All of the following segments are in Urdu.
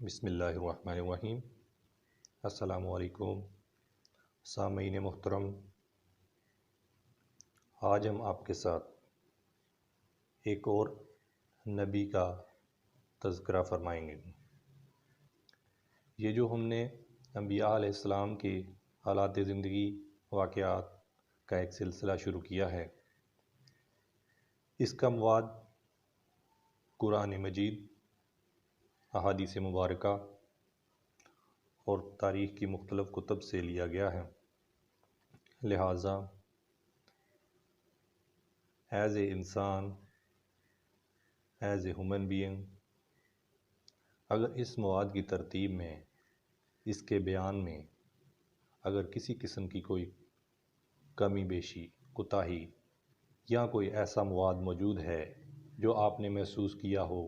بسم اللہ الرحمن الرحیم۔ السلام علیکم سامعین محترم، آج ہم آپ کے ساتھ ایک اور نبی کا تذکرہ فرمائیں گے۔ یہ جو ہم نے انبیاء علیہ السلام کے حالات زندگی واقعات کا ایک سلسلہ شروع کیا ہے، اس کا مواد قرآن مجید، احادیث مبارکہ اور تاریخ کی مختلف کتب سے لیا گیا ہے۔ لہٰذا ایز اے انسان، ایز اے ہیومن بینگ، اگر اس مواد کی ترتیب میں، اس کے بیان میں اگر کسی قسم کی کوئی کمی بیشی، کوتاہی یا کوئی ایسا مواد موجود ہے جو آپ نے محسوس کیا ہو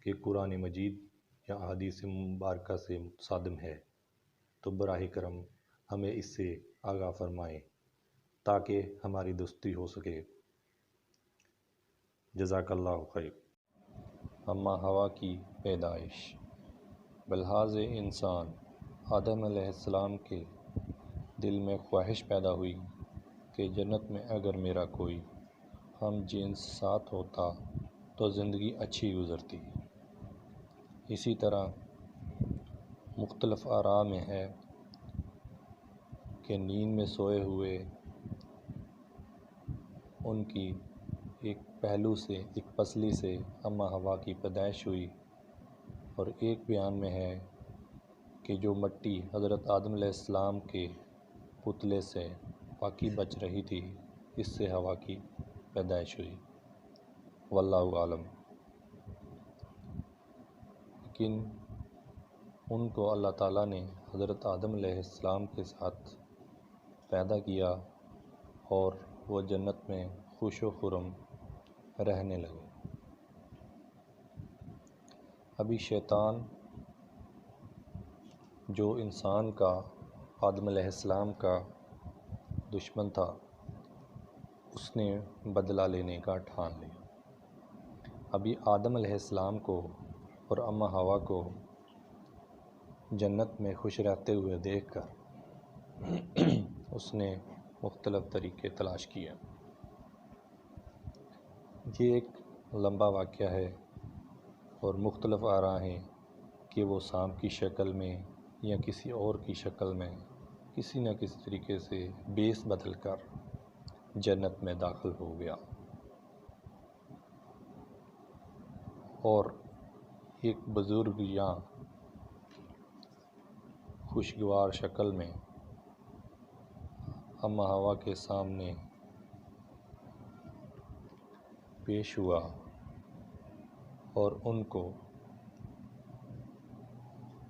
کہ قرآن مجید یا احادیث مبارکہ سے متصادم ہے، تو براہ کرم ہمیں اس سے آگاہ فرمائیں تاکہ ہماری درستی ہو سکے۔ جزاک اللہ خیر۔ اما حوا کی پیدائش۔ بلحاظ انسان آدم علیہ السلام کے دل میں خواہش پیدا ہوئی کہ جنت میں اگر میرا کوئی ہم جنس ساتھ ہوتا تو زندگی اچھی گزرتی۔ اسی طرح مختلف آراء میں ہے کہ نیند میں سوئے ہوئے ان کی ایک پہلو سے، ایک پسلی سے اما حوا کی پیدائش ہوئی، اور ایک بیان میں ہے کہ جو مٹی حضرت آدم علیہ السلام کے پتلے سے باقی بچ رہی تھی، اس سے حوا کی پیدائش ہوئی۔ واللہ عالم۔ لیکن ان کو اللہ تعالیٰ نے حضرت آدم علیہ السلام کے ساتھ پیدا کیا اور وہ جنت میں خوش و خرم رہنے لگے۔ ابھی شیطان جو انسان کا، آدم علیہ السلام کا دشمن تھا، اس نے بدلہ لینے کا ٹھان لیا۔ ابھی آدم علیہ السلام کو اور اما حوا کو جنت میں خوش رہتے ہوئے دیکھ کر اس نے مختلف طریقے تلاش کیے۔ یہ ایک لمبا واقعہ ہے اور مختلف آراء ہیں کہ وہ سانپ کی شکل میں یا کسی اور کی شکل میں کسی نہ کسی طریقے سے بیس بدل کر جنت میں داخل ہو گیا، اور ایک بزرگ یا خوشگوار شکل میں اما حوا کے سامنے پیش ہوا اور ان کو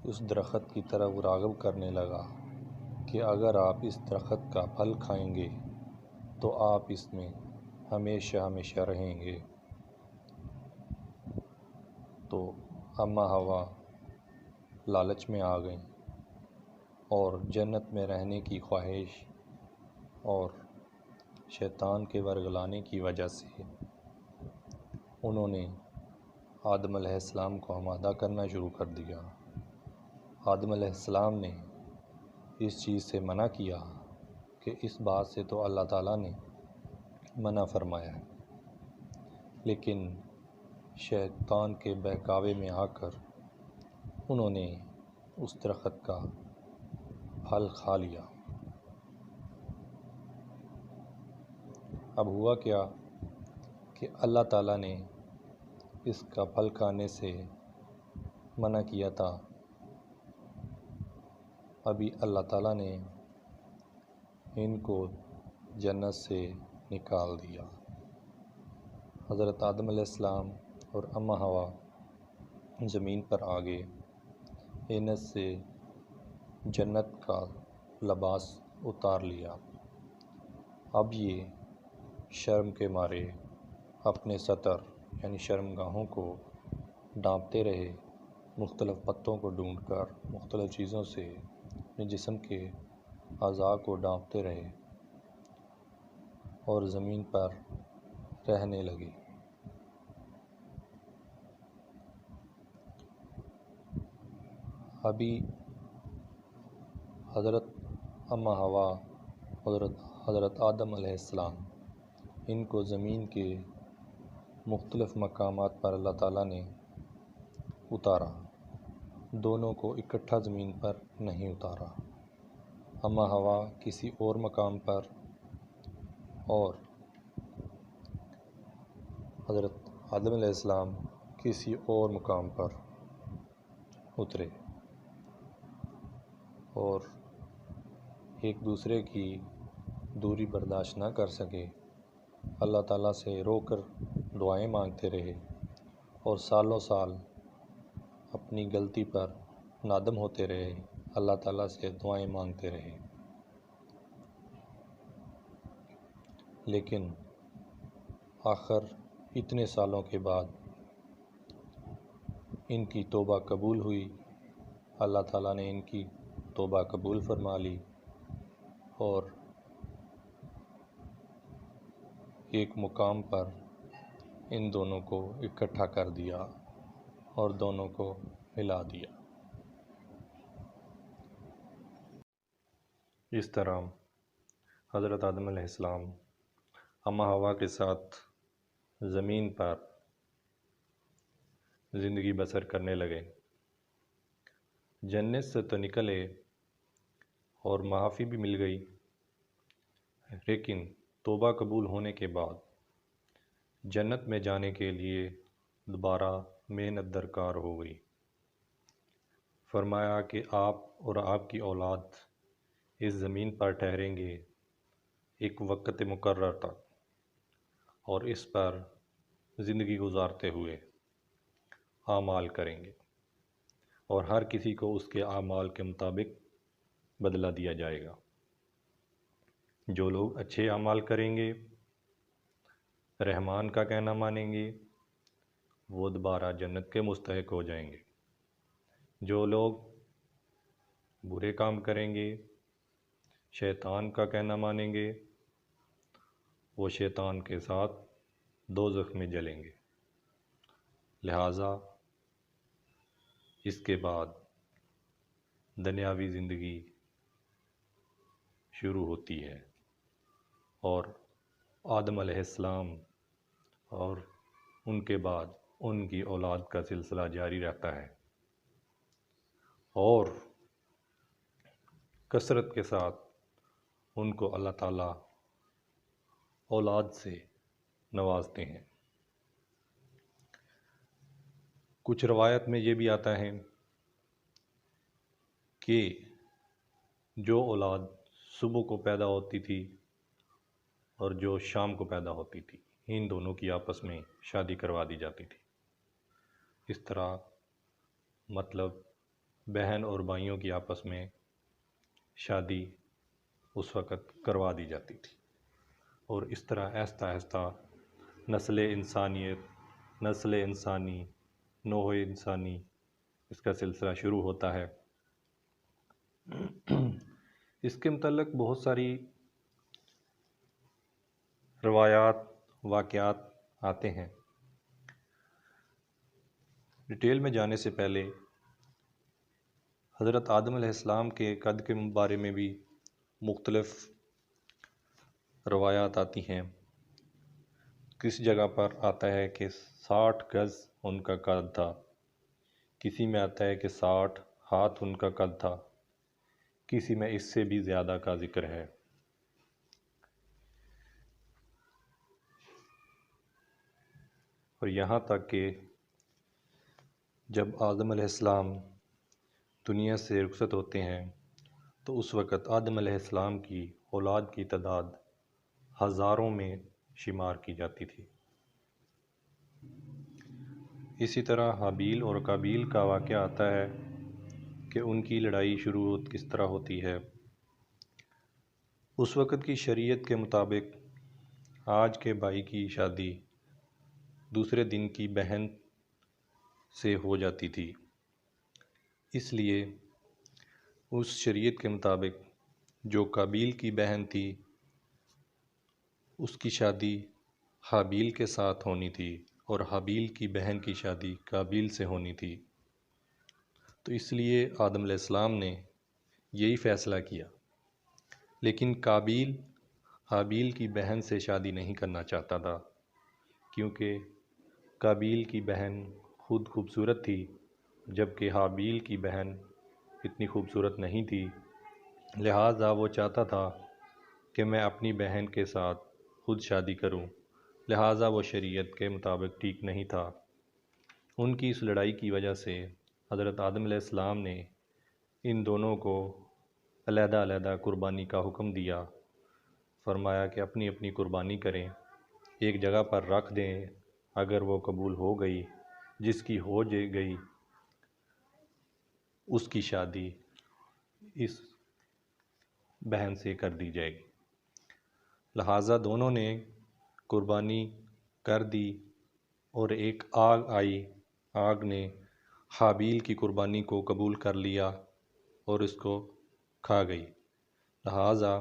اس درخت کی طرف راغب کرنے لگا کہ اگر آپ اس درخت کا پھل کھائیں گے تو آپ اس میں ہمیشہ ہمیشہ رہیں گے۔ تو اما حوا لالچ میں آ گئیں اور جنت میں رہنے کی خواہش اور شیطان کے ورگلانے کی وجہ سے انہوں نے آدم علیہ السلام کو آمادہ کرنا شروع کر دیا۔ آدم علیہ السلام نے اس چیز سے منع کیا کہ اس بات سے تو اللہ تعالیٰ نے منع فرمایا ہے، لیکن شیطان کے بہکاوے میں آ کر انہوں نے اس درخت کا پھل کھا لیا۔ اب ہوا کیا کہ اللہ تعالیٰ نے اس کا پھل کھانے سے منع کیا تھا، ابھی اللہ تعالیٰ نے ان کو جنت سے نکال دیا۔ حضرت آدم علیہ السلام اور اما حوا زمین پر آ گئے، انہیں سے جنت کا لباس اتار لیا۔ اب یہ شرم کے مارے اپنے سطر یعنی شرمگاہوں کو ڈھانپتے رہے، مختلف پتوں کو ڈھونڈ کر مختلف چیزوں سے اپنے جسم کے اعضاء کو ڈھانپتے رہے اور زمین پر رہنے لگے۔ ابھی حضرت اماں حوا، حضرت آدم علیہ السلام، ان کو زمین کے مختلف مقامات پر اللہ تعالیٰ نے اتارا، دونوں کو اکٹھا زمین پر نہیں اتارا۔ اماں حوا کسی اور مقام پر اور حضرت آدم علیہ السلام کسی اور مقام پر اترے، اور ایک دوسرے کی دوری برداشت نہ کر سکے، اللہ تعالیٰ سے رو کر دعائیں مانگتے رہے، اور سالوں سال اپنی غلطی پر نادم ہوتے رہے، اللہ تعالیٰ سے دعائیں مانگتے رہے۔ لیکن آخر اتنے سالوں کے بعد ان کی توبہ قبول ہوئی، اللہ تعالیٰ نے ان کی توبہ قبول فرما لی، اور ایک مقام پر ان دونوں کو اکٹھا کر دیا اور دونوں کو ملا دیا۔ اس طرح حضرت آدم علیہ السلام اماں حوا کے ساتھ زمین پر زندگی بسر کرنے لگے، جنت سے تو نکلے اور معافی بھی مل گئی، لیکن توبہ قبول ہونے کے بعد جنت میں جانے کے لیے دوبارہ محنت درکار ہو گئی۔ فرمایا کہ آپ اور آپ کی اولاد اس زمین پر ٹھہریں گے ایک وقت مقرر تک، اور اس پر زندگی گزارتے ہوئے اعمال کریں گے، اور ہر کسی کو اس کے اعمال کے مطابق بدلہ دیا جائے گا۔ جو لوگ اچھے اعمال کریں گے، رحمان کا کہنا مانیں گے، وہ دوبارہ جنت کے مستحق ہو جائیں گے۔ جو لوگ برے کام کریں گے، شیطان کا کہنا مانیں گے، وہ شیطان کے ساتھ دوزخ میں جلیں گے۔ لہٰذا اس کے بعد دنیاوی زندگی شروع ہوتی ہے، اور آدم علیہ السلام اور ان کے بعد ان کی اولاد کا سلسلہ جاری رہتا ہے، اور کثرت کے ساتھ ان کو اللہ تعالیٰ اولاد سے نوازتے ہیں۔ کچھ روایت میں یہ بھی آتا ہے کہ جو اولاد صبح کو پیدا ہوتی تھی اور جو شام کو پیدا ہوتی تھی، ان دونوں کی آپس میں شادی کروا دی جاتی تھی۔ اس طرح مطلب بہن اور بھائیوں کی آپس میں شادی اس وقت کروا دی جاتی تھی، اور اس طرح آہستہ آہستہ نسل انسانی، نوع انسانی، اس کا سلسلہ شروع ہوتا ہے۔ اس کے متعلق بہت ساری روایات، واقعات آتے ہیں۔ ڈیٹیل میں جانے سے پہلے حضرت آدم علیہ السلام کے قد کے بارے میں بھی مختلف روایات آتی ہیں۔ کس جگہ پر آتا ہے کہ 60 گز ان کا قد تھا، کسی میں آتا ہے کہ 60 ہاتھ ان کا قد تھا، کسی میں اس سے بھی زیادہ کا ذکر ہے۔ اور یہاں تک کہ جب آدم علیہ السلام دنیا سے رخصت ہوتے ہیں تو اس وقت آدم علیہ السلام کی اولاد کی تعداد ہزاروں میں شمار کی جاتی تھی۔ اسی طرح حابیل اور قابیل کا واقعہ آتا ہے کہ ان کی لڑائی شروع کس طرح ہوتی ہے۔ اس وقت کی شریعت کے مطابق آج کے بھائی کی شادی دوسرے دن کی بہن سے ہو جاتی تھی، اس لیے اس شریعت کے مطابق جو قابیل کی بہن تھی اس کی شادی حابیل کے ساتھ ہونی تھی، اور حابیل کی بہن کی شادی قابیل سے ہونی تھی۔ تو اس لیے آدم علیہ السلام نے یہی فیصلہ کیا، لیکن قابیل حابیل کی بہن سے شادی نہیں کرنا چاہتا تھا، کیونکہ قابیل کی بہن خود خوبصورت تھی جبکہ حابیل کی بہن اتنی خوبصورت نہیں تھی، لہٰذا وہ چاہتا تھا کہ میں اپنی بہن کے ساتھ خود شادی کروں، لہٰذا وہ شریعت کے مطابق ٹھیک نہیں تھا۔ ان کی اس لڑائی کی وجہ سے حضرت آدم علیہ السلام نے ان دونوں کو علیحدہ علیحدہ قربانی کا حکم دیا، فرمایا کہ اپنی اپنی قربانی کریں، ایک جگہ پر رکھ دیں، اگر وہ قبول ہو گئی، جس کی ہو گئی اس کی شادی اس بہن سے کر دی جائے گی۔ لہٰذا دونوں نے قربانی کر دی اور ایک آگ آئی، آگ نے حابیل کی قربانی کو قبول کر لیا اور اس کو کھا گئی، لہٰذا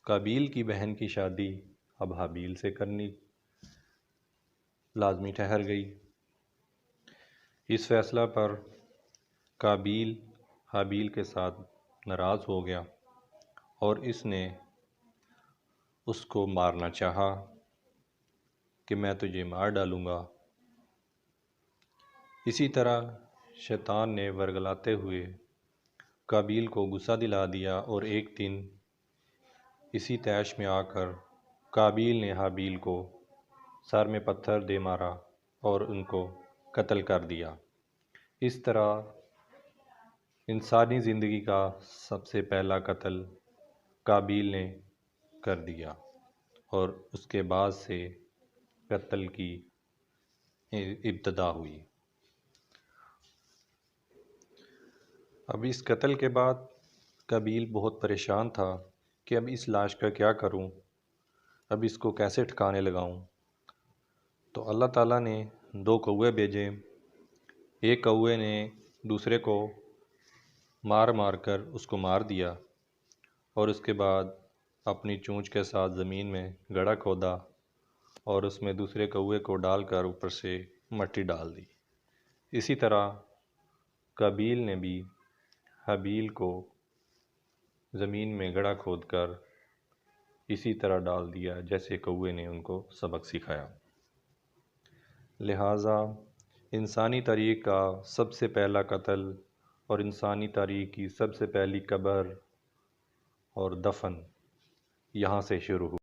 قابیل کی بہن کی شادی اب حابیل سے کرنی لازمی ٹھہر گئی۔ اس فیصلہ پر قابیل حابیل کے ساتھ ناراض ہو گیا اور اس نے اس کو مارنا چاہا کہ میں تجھے مار ڈالوں گا۔ اسی طرح شیطان نے ورگلاتے ہوئے قابیل کو غصہ دلا دیا اور ایک دن اسی طیش میں آ کر قابیل نے حابیل کو سر میں پتھر دے مارا اور ان کو قتل کر دیا۔ اس طرح انسانی زندگی کا سب سے پہلا قتل قابیل نے کر دیا اور اس کے بعد سے قتل کی ابتدا ہوئی۔ اب اس قتل کے بعد قابیل بہت پریشان تھا کہ اب اس لاش کا کیا کروں، اب اس کو کیسے ٹھکانے لگاؤں۔ تو اللہ تعالیٰ نے 2 کوے بھیجے، ایک کوے نے دوسرے کو مار مار کر اس کو مار دیا اور اس کے بعد اپنی چونچ کے ساتھ زمین میں گڑھا کھودا اور اس میں دوسرے کوے کو ڈال کر اوپر سے مٹی ڈال دی۔ اسی طرح قابیل نے بھی حابیل کو زمین میں گڑھا کھود کر اسی طرح ڈال دیا جیسے کوے نے ان کو سبق سکھایا۔ لہٰذا انسانی تاریخ کا سب سے پہلا قتل اور انسانی تاریخ کی سب سے پہلی قبر اور دفن یہاں سے شروع ہوا۔